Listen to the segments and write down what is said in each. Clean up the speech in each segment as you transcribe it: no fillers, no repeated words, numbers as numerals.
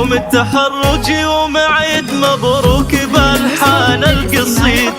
يوم التخرج يوم عيد مبروك بالحان القصيد،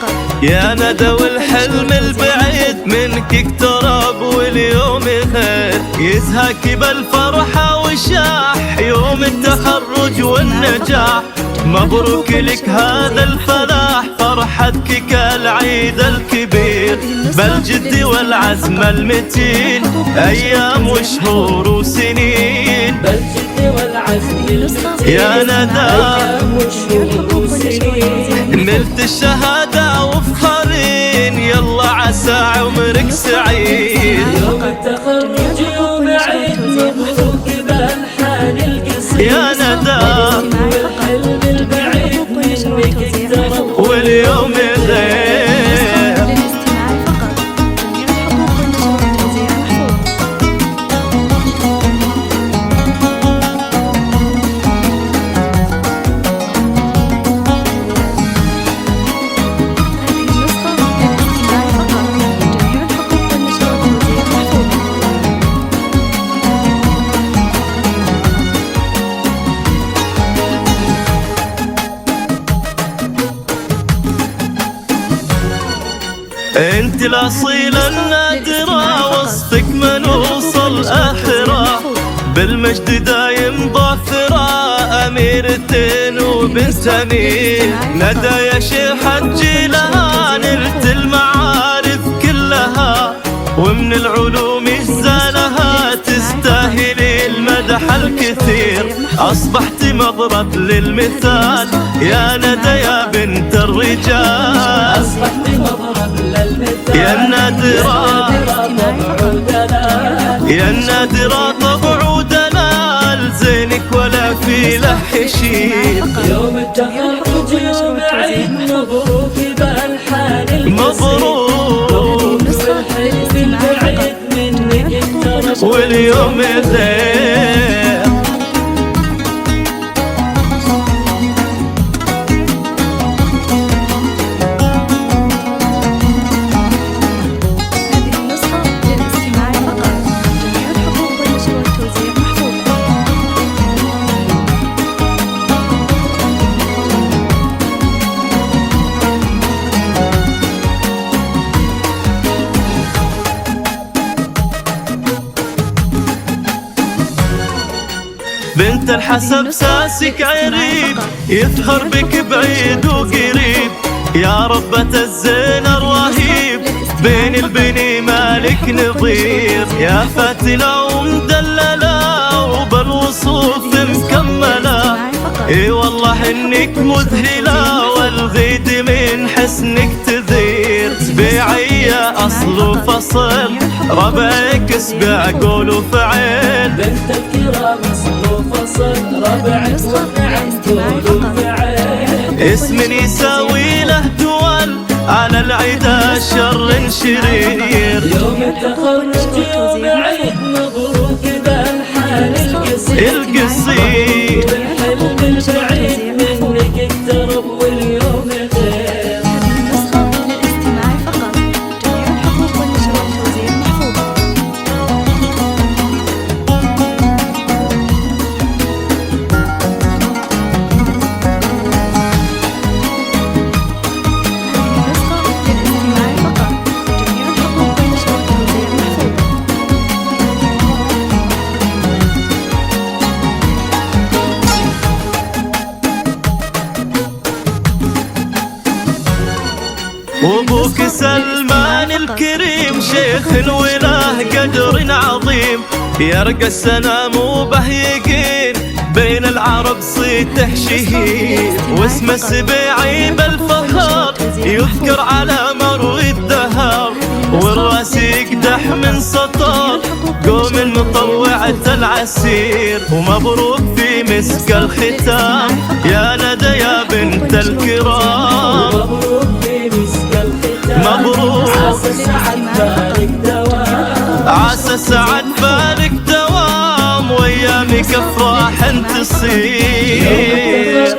يا ندى والحلم البعيد منك اقترب واليوم خير، يزهك بالفرحة وشاح يوم التخرج والنجاح، مبروك لك هذا الفلاح فرحتك كالعيد الكبير، بالجد والعزم المتين أيام وشهور وسنين، بالجد والعزم المتين يا ندى أيام وشهور وسنين، نلت الشهادة وفخرين يلا عسى عمرك سعيد، يوم التخرج يوم عيد مبروك بالحان القصيد، يا ندى والحلم البعيد منك اقترب واليوم غير. انت الاصيلة النادرة وسطك منوصل اخرة، بالمجد دايم ظافرة اميرة وبنت امير، ندى يا شيخ الجيلها نلت المعارف كلها، ومن العلوم زالها تستاهلي المدح الكثير، اصبحت مضرب للمثال يا ندى يا بنت الرجال، أصبحت مضرب للمثال يا النادرة يا النادرة طبع ودلال، زينك ولا في له حشير، يوم التخرج يوم عيد مبروك بالحان مبروك والحلم البعيد منك اقترب واليوم غير. بنت الحسب ساسك عريب يفخر بك بعيد وقريب، يا ربة الزين الرهيب بين البني مالك نظير، يا فاتلة ومدللة وبالوصوف مكملة، اي والله انك مذهلة والغيد من حسنك تذير، سبيعية اصل وفصل ربعك اسبع قول وفعل، بنت الكرام اصل وفصل ربعك ونعم قول وفعل، اسم يساوي له دول على العدا شر شرير، يوم التخرج يوم عيد مبروك بالحان القصيد، والحلم البعيد منك اقترب واليوم غير. وابوك سلمان الكريم شيخ وله قدر عظيم، يرقى السنام وبهيقين بين العرب صيته شهير، واسمه سبيعي بالفخر يذكر على مر الدهر، والراس يقدح من سطر قوم المطوعة العسير، ومبروك في مسك الختام يا ندى يا بنت الكرام، مبروك عسى سعد بالك دوام، عسى سعد بالك دوام وايامك افراح تصير.